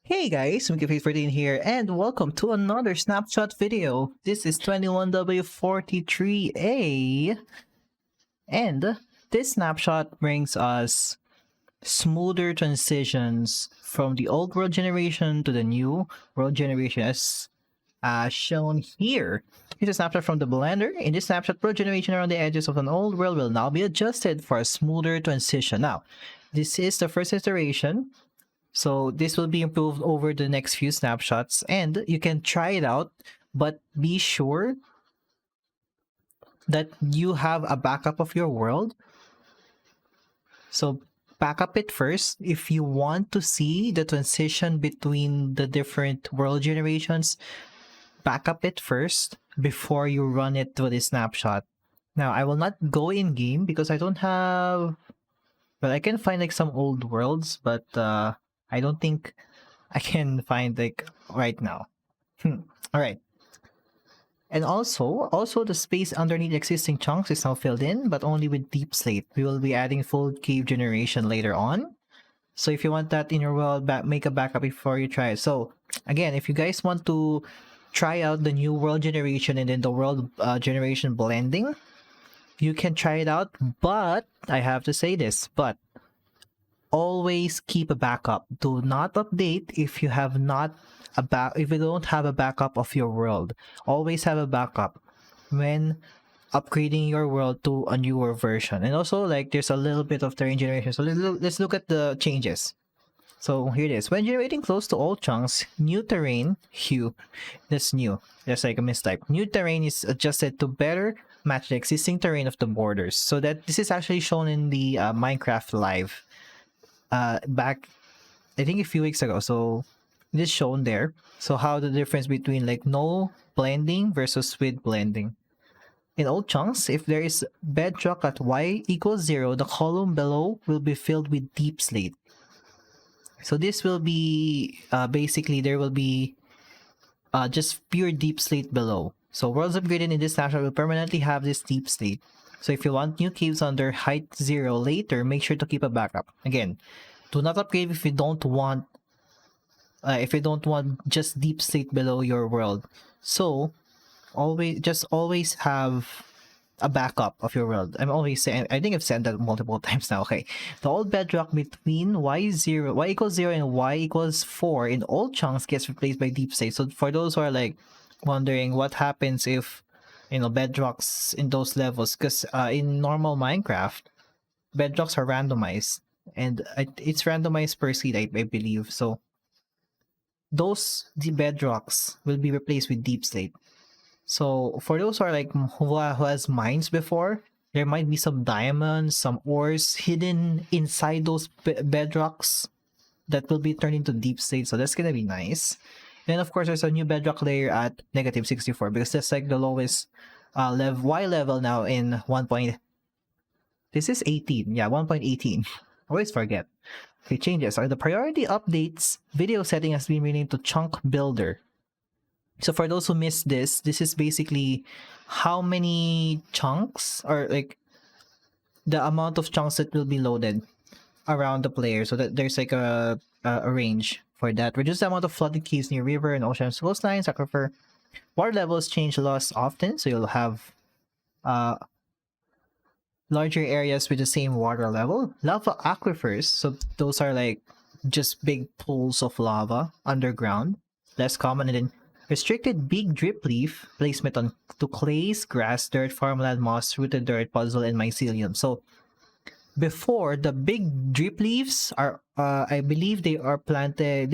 Hey guys, Mickey14 here, and welcome to another snapshot video. This is 21w43a, and this snapshot brings us smoother transitions from the old world generation to the new world generation as shown here. Here's a snapshot from the blender. In this snapshot, world generation around the edges of an old world will now be adjusted for a smoother transition. Now, this is the first iteration. So this will be improved over the next few snapshots, and you can try it out, but be sure that you have a backup of your world. So backup it first if you want to see the transition between the different world generations. Backup it first before you run it to the snapshot. Now, I will not go in game because I don't have... Well, I can find like some old worlds, but I don't think I can find like right now. All right. And also the space underneath existing chunks is now filled in, but only with deep slate. We will be adding full cave generation later on. So if you want that in your world, make a backup before you try it. So again, if you guys want to try out the new world generation and then the world generation blending, you can try it out. But I have to say this, but always keep a backup. Do not update if you have not if you don't have a backup of your world. Always have a backup when upgrading your world to a newer version. And also, like, there's a little bit of terrain generation. So let's look at the changes. So here it is. When generating close to all chunks, new terrain hue. That's new. That's like a mistype. New terrain is adjusted to better match the existing terrain of the borders. So that this is actually shown in the Minecraft Live. Back I think a few weeks ago, so it is shown there. So how the difference between like no blending versus with blending. In old chunks, if there is bedrock at y equals 0, the column below will be filled with deep slate. So this will be basically there will be just pure deep slate below. So worlds upgraded in this snapshot will permanently have this deep slate. So if you want new caves under height 0 later, make sure to keep a backup. Again, do not upgrade if you don't want just deep slate below your world. So always have a backup of your world. I'm always saying, I think I've said that multiple times now. Okay, the old bedrock between y equals 0 and y equals 4 in old chunks gets replaced by deep slate. So for those who are like wondering what happens if bedrocks in those levels, because in normal Minecraft, bedrocks are randomized, and it's randomized per seed, I believe. So the bedrocks will be replaced with deep slate. So for those who are like who has mines before, there might be some diamonds, some ores hidden inside those bedrocks that will be turned into deep slate. So that's gonna be nice. Then of course there's a new bedrock layer at -64 because that's like the lowest Y level now in 1. This is 18. Yeah, 1.18. Always forget. Okay, changes are the priority updates. Video setting has been renamed to Chunk Builder. So for those who missed this is basically how many chunks, or like the amount of chunks that will be loaded around the player, so that there's like a range for that. Reduce the amount of flooded caves near river and ocean coastlines. Aquifer water levels change less often, so you'll have larger areas with the same water level. Lava aquifers, so those are like just big pools of lava underground, less common. And then restricted big drip leaf placement on to clays, grass, dirt, farmland, moss, rooted dirt, puzzle, and mycelium. So before, the big drip leaves are I believe they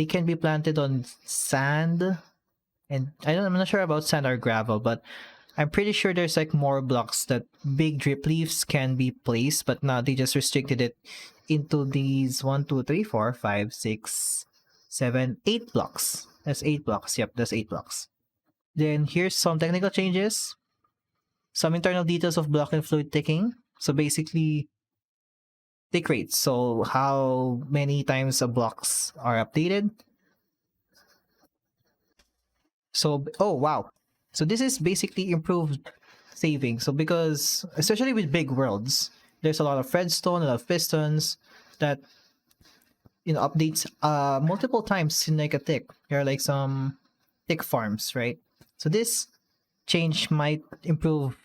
can be planted on sand, and I'm not sure about sand or gravel, but I'm pretty sure there's like more blocks that big drip leaves can be placed, but now they just restricted it into these 1, 2, 3, 4, 5, 6, 7, 8 blocks. That's 8 blocks. Yep, that's 8 blocks. Then here's some technical changes. Some internal details of block and fluid ticking. So basically, tick rates. So how many times the blocks are updated. So, oh wow. So this is basically improved saving. So because, especially with big worlds, there's a lot of redstone, a lot of pistons that, updates multiple times in like a tick. There are like some tick farms, right? So this change might improve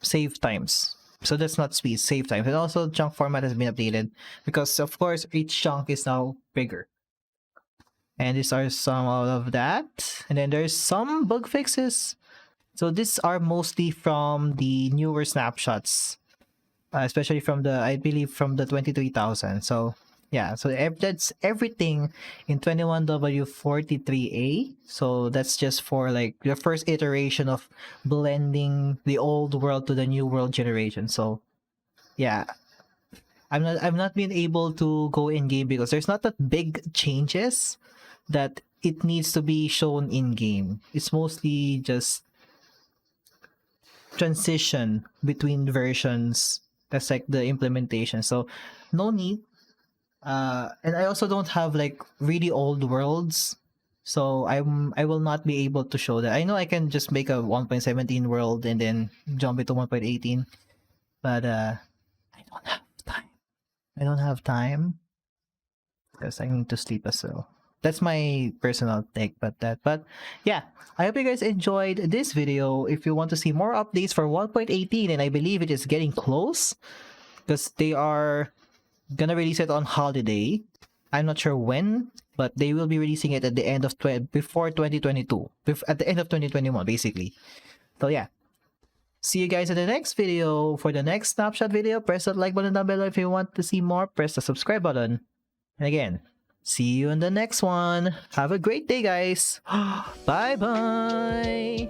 save times. So that's not speed, save times. And also chunk format has been updated because of course each chunk is now bigger. And these are some of that. And then there's some bug fixes. So these are mostly from the newer snapshots, especially from the, I believe, from the 23,000. So yeah, so that's everything in 21w43a. So that's just for like the first iteration of blending the old world to the new world generation. So yeah, I'm not being able to go in game because there's not that big changes that it needs to be shown in game. It's mostly just transition between versions. That's like the implementation. So no need. And I also don't have like really old worlds, so I will not be able to show that. I know I can just make a 1.17 world and then jump into 1.18, but I don't have time. I don't have time because I need to sleep as well. That's my personal take, but yeah, I hope you guys enjoyed this video. If you want to see more updates for 1.18, and I believe it is getting close because they are gonna release it on holiday. I'm not sure when, but they will be releasing it at the end of before 2022, at the end of 2021, basically. So yeah, see you guys in the next video. For the next snapshot video, press that like button down below. If you want to see more, press the subscribe button. And again, see you in the next one. Have a great day, guys. Bye bye.